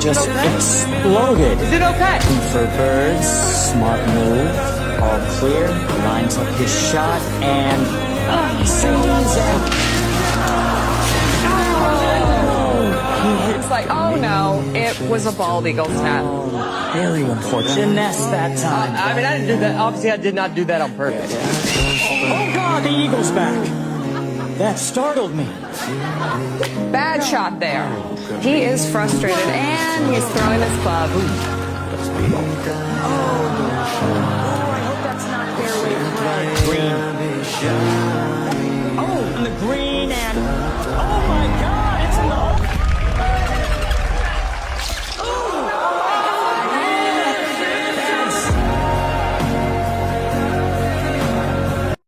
just exploded. Is it okay? For birds, smart move, all clear, lines up his shot, and sees and... It's like, oh no, it was a bald eagle's nest. Very unfortunate nest that time. I mean, I didn't do that. Obviously, I did not do that on purpose. Oh God, the eagle's back. That startled me. Bad shot there. He is frustrated and he's throwing his club. I hope that's not fairway. Green.